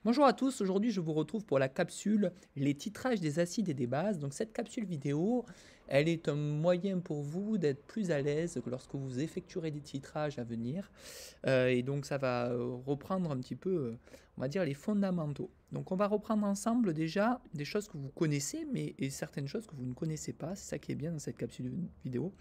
Bonjour à tous, aujourd'hui je vous retrouve pour la capsule Les titrages des acides et des bases. Donc cette capsule vidéo, elle est un moyen pour vous d'être plus à l'aise que lorsque vous effectuerez des titrages à venir. Et donc ça va reprendre un petit peu, on va dire, les fondamentaux. Donc on va reprendre ensemble déjà des choses que vous connaissez, mais et certaines choses que vous ne connaissez pas. C'est ça qui est bien dans cette capsule vidéo.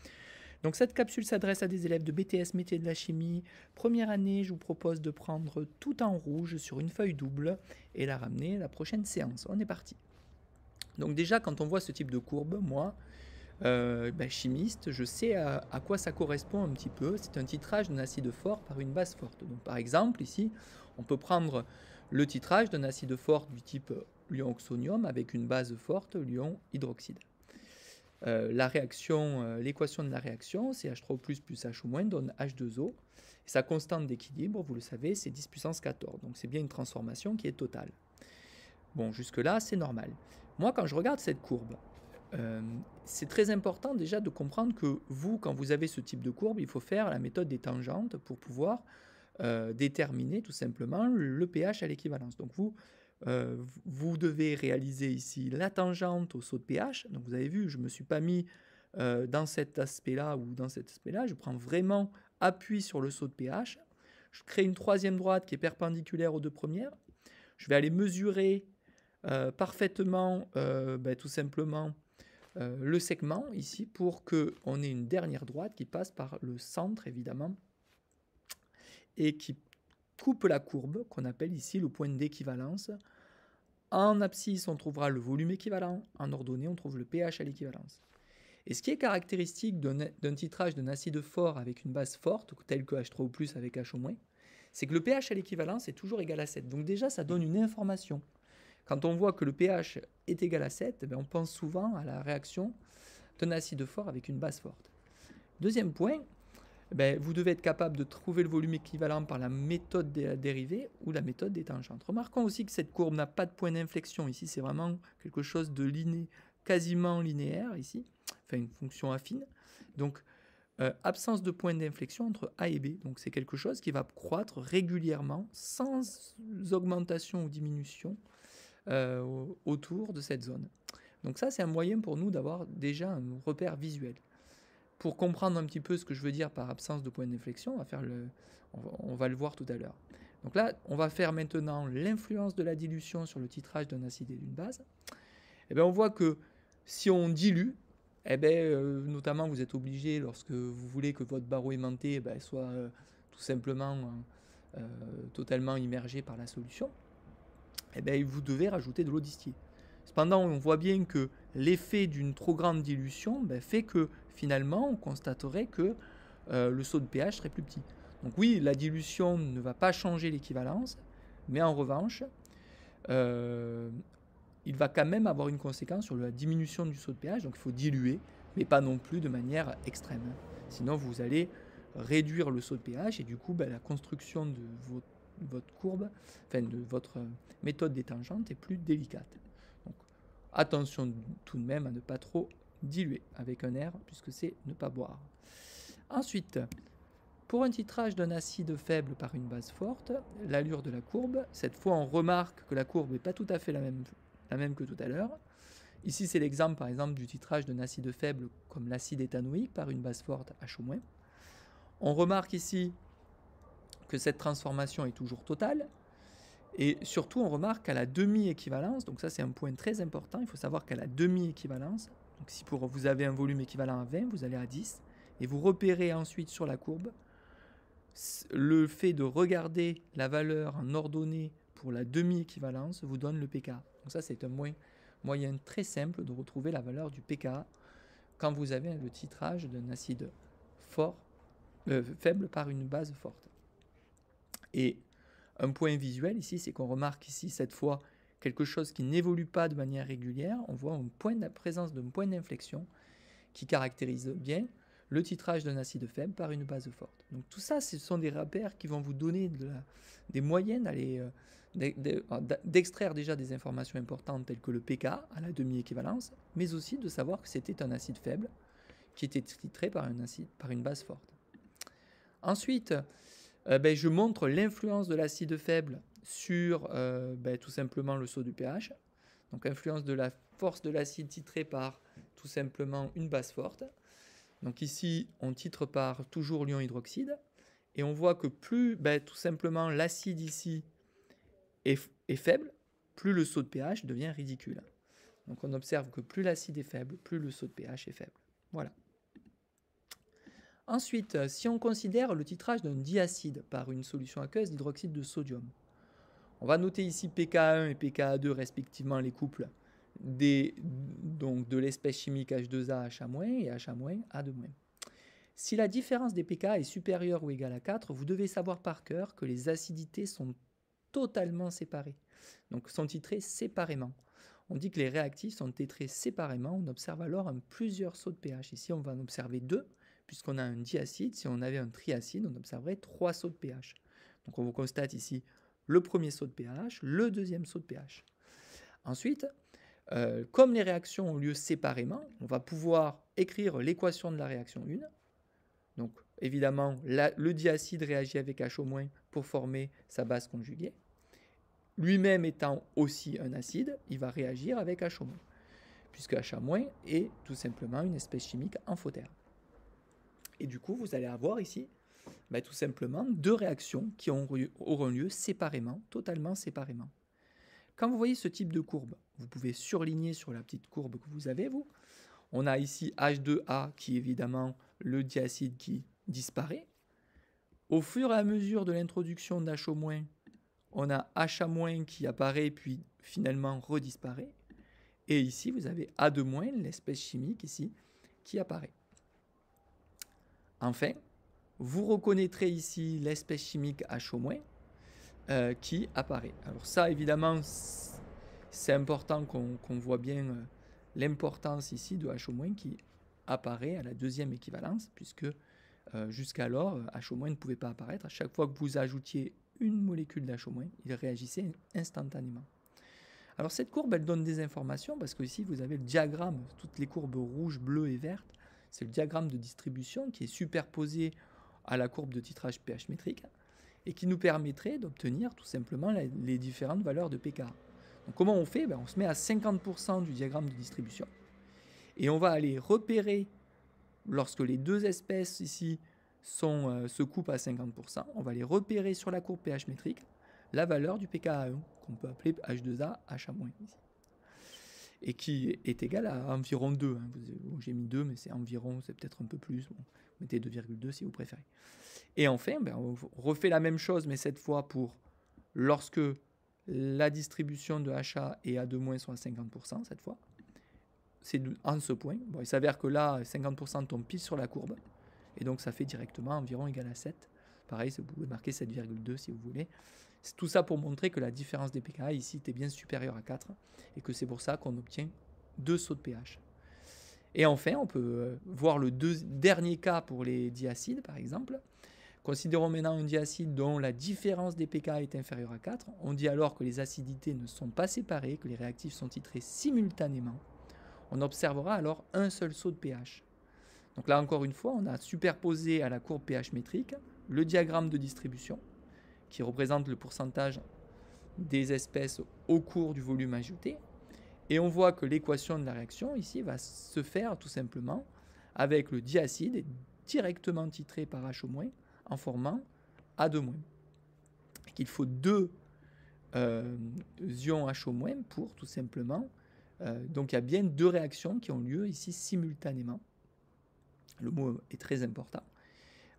Donc cette capsule s'adresse à des élèves de BTS métier de la chimie. Première année, je vous propose de prendre tout en rouge sur une feuille double et la ramener à la prochaine séance. On est parti. Donc déjà, quand on voit ce type de courbe, moi, chimiste, je sais à quoi ça correspond un petit peu. C'est un titrage d'un acide fort par une base forte. Donc par exemple, ici, on peut prendre le titrage d'un acide fort du type l'ion oxonium avec une base forte, l'ion hydroxyde. La réaction, l'équation de la réaction, c'est H3O plus H- donne H2O. Et sa constante d'équilibre, vous le savez, c'est 10 puissance 14. Donc c'est bien une transformation qui est totale. Bon, jusque-là, c'est normal. Moi, quand je regarde cette courbe, c'est très important déjà de comprendre que vous, quand vous avez ce type de courbe, il faut faire la méthode des tangentes pour pouvoir déterminer tout simplement le pH à l'équivalence. Donc vous devez réaliser ici la tangente au saut de pH. Donc vous avez vu, je ne me suis pas mis dans cet aspect-là ou dans cet aspect-là. Je prends vraiment appui sur le saut de pH. Je crée une troisième droite qui est perpendiculaire aux deux premières. Je vais aller mesurer parfaitement, tout simplement, le segment ici pour qu'on ait une dernière droite qui passe par le centre, évidemment, et qui coupe la courbe qu'on appelle ici le point d'équivalence. En abscisse, on trouvera le volume équivalent. En ordonnée, on trouve le pH à l'équivalence. Et ce qui est caractéristique d'un titrage d'un acide fort avec une base forte, tel que H3O+, avec H-, c'est que le pH à l'équivalence est toujours égal à 7. Donc déjà, ça donne une information. Quand on voit que le pH est égal à 7, on pense souvent à la réaction d'un acide fort avec une base forte. Deuxième point, vous devez être capable de trouver le volume équivalent par la méthode des dérivées ou la méthode des tangentes. Remarquons aussi que cette courbe n'a pas de point d'inflexion. Ici, c'est vraiment quelque chose de quasiment linéaire, ici, enfin une fonction affine. Donc, absence de point d'inflexion entre A et B. Donc, c'est quelque chose qui va croître régulièrement, sans augmentation ou diminution, autour de cette zone. Donc ça, c'est un moyen pour nous d'avoir déjà un repère visuel. Pour comprendre un petit peu ce que je veux dire par absence de point d'inflexion, on va le voir tout à l'heure. Donc là, on va faire maintenant l'influence de la dilution sur le titrage d'un acide et d'une base. On voit que si on dilue, notamment vous êtes obligé, lorsque vous voulez que votre barreau aimanté soit tout simplement totalement immergé par la solution, vous devez rajouter de l'eau distillée. Cependant, on voit bien que l'effet d'une trop grande dilution fait que finalement, on constaterait que le saut de pH serait plus petit. Donc oui, la dilution ne va pas changer l'équivalence, mais en revanche, il va quand même avoir une conséquence sur la diminution du saut de pH. Donc il faut diluer, mais pas non plus de manière extrême. Sinon, vous allez réduire le saut de pH et du coup, la construction de votre courbe, enfin de votre méthode des tangentes est plus délicate. Donc attention tout de même à ne pas trop diluer avec un R, puisque c'est ne pas boire. Ensuite, pour un titrage d'un acide faible par une base forte, l'allure de la courbe, cette fois on remarque que la courbe n'est pas tout à fait la même que tout à l'heure. Ici c'est l'exemple par exemple du titrage d'un acide faible comme l'acide éthanoïque par une base forte H-. On remarque ici que cette transformation est toujours totale. Et surtout, on remarque qu'à la demi-équivalence, donc ça c'est un point très important, il faut savoir qu'à la demi-équivalence, donc si vous avez un volume équivalent à 20, vous allez à 10, et vous repérez ensuite sur la courbe le fait de regarder la valeur en ordonnée pour la demi-équivalence vous donne le pKa. Donc ça c'est un moyen très simple de retrouver la valeur du pKa quand vous avez le titrage d'un acide faible par une base forte. Et un point visuel ici, c'est qu'on remarque ici cette fois quelque chose qui n'évolue pas de manière régulière. On voit la présence d'un point d'inflexion qui caractérise bien le titrage d'un acide faible par une base forte. Donc tout ça, ce sont des repères qui vont vous donner des moyens d'extraire déjà des informations importantes telles que le pKa à la demi-équivalence, mais aussi de savoir que c'était un acide faible qui était titré par une base forte. Ensuite, je montre l'influence de l'acide faible sur tout simplement le saut du pH. Donc influence de la force de l'acide titré par tout simplement une base forte. Donc ici, on titre par toujours l'ion hydroxyde. Et on voit que plus tout simplement l'acide ici est faible, plus le saut de pH devient ridicule. Donc on observe que plus l'acide est faible, plus le saut de pH est faible. Voilà. Ensuite, si on considère le titrage d'un diacide par une solution aqueuse d'hydroxyde de sodium, on va noter ici pKa1 et pKa2 respectivement les couples de l'espèce chimique H2A HA- et HA-A2-. Si la différence des pK est supérieure ou égale à 4, vous devez savoir par cœur que les acidités sont totalement séparées, donc sont titrées séparément. On dit que les réactifs sont titrés séparément, on observe alors plusieurs sauts de pH. Ici, on va en observer 2, puisqu'on a un diacide. Si on avait un triacide, on observerait 3 sauts de pH. Donc on vous constate ici le premier saut de pH, le deuxième saut de pH. Ensuite, comme les réactions ont lieu séparément, on va pouvoir écrire l'équation de la réaction 1. Donc évidemment, le diacide réagit avec H- pour former sa base conjuguée. Lui-même étant aussi un acide, il va réagir avec H-, puisque H- est tout simplement une espèce chimique amphotère. Et du coup, vous allez avoir ici tout simplement 2 réactions qui auront lieu séparément, totalement séparément. Quand vous voyez ce type de courbe, vous pouvez surligner sur la petite courbe que vous avez, vous. On a ici H2A qui est évidemment le diacide qui disparaît. Au fur et à mesure de l'introduction d'H-, on a H- qui apparaît puis finalement redisparaît. Et ici, vous avez A2-, l'espèce chimique ici, qui apparaît. Enfin, vous reconnaîtrez ici l'espèce chimique H- qui apparaît. Alors ça, évidemment, c'est important qu'on voit bien l'importance ici de H- qui apparaît à la deuxième équivalence, puisque jusqu'alors, H- ne pouvait pas apparaître. À chaque fois que vous ajoutiez une molécule d'H-, il réagissait instantanément. Alors cette courbe, elle donne des informations, parce que ici, vous avez le diagramme, toutes les courbes rouges, bleues et vertes, c'est le diagramme de distribution qui est superposé à la courbe de titrage pH métrique, et qui nous permettrait d'obtenir tout simplement les différentes valeurs de pKa. Donc comment on fait? On se met à 50% du diagramme de distribution, et on va aller repérer, lorsque les deux espèces ici se coupent à 50%, on va les repérer sur la courbe pH métrique, la valeur du pKa1, qu'on peut appeler H2A, HA- ici, et qui est égal à environ 2. J'ai mis 2, mais c'est environ, c'est peut-être un peu plus. Bon, mettez 2,2 si vous préférez. Et enfin, on refait la même chose, mais cette fois pour lorsque la distribution de HA et A2- sont à 50%, cette fois. C'est en ce point. Bon, il s'avère que là, 50% tombe pile sur la courbe, et donc ça fait directement environ égal à 7. Pareil, vous pouvez marquer 7,2 si vous voulez. C'est tout ça pour montrer que la différence des pKa ici était bien supérieure à 4, et que c'est pour ça qu'on obtient 2 sauts de pH. Et enfin, on peut voir le dernier cas pour les diacides, par exemple. Considérons maintenant un diacide dont la différence des pKa est inférieure à 4. On dit alors que les acidités ne sont pas séparées, que les réactifs sont titrés simultanément. On observera alors un seul saut de pH. Donc là, encore une fois, on a superposé à la courbe pH métrique le diagramme de distribution, qui représente le pourcentage des espèces au cours du volume ajouté. Et on voit que l'équation de la réaction ici va se faire tout simplement avec le diacide directement titré par H- en formant A2-. Il faut 2 ions H- pour tout simplement. Donc il y a bien 2 réactions qui ont lieu ici simultanément. Le mot est très important.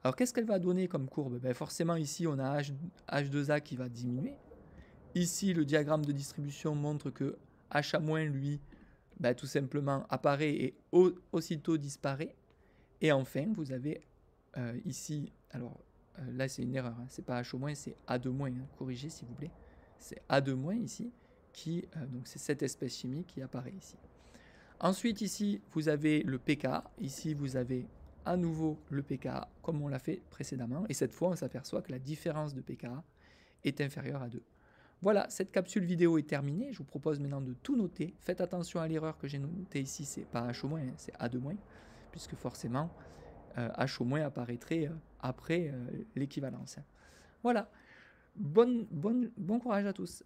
Alors qu'est-ce qu'elle va donner comme courbe? Forcément ici on a H2A qui va diminuer. Ici le diagramme de distribution montre que HA- lui tout simplement apparaît et aussitôt disparaît. Et enfin vous avez ici, alors là c'est une erreur, c'est pas H-, c'est A2-, corrigez s'il vous plaît. C'est A2- ici, donc c'est cette espèce chimique qui apparaît ici. Ensuite ici vous avez le pKa, ici vous avez à nouveau le pKa comme on l'a fait précédemment, et cette fois on s'aperçoit que la différence de pKa est inférieure à 2. Voilà, cette capsule vidéo est terminée, je vous propose maintenant de tout noter. Faites attention à l'erreur que j'ai notée ici, c'est pas H-, c'est A2-, puisque forcément H- apparaîtrait après l'équivalence. Voilà, Bon courage à tous.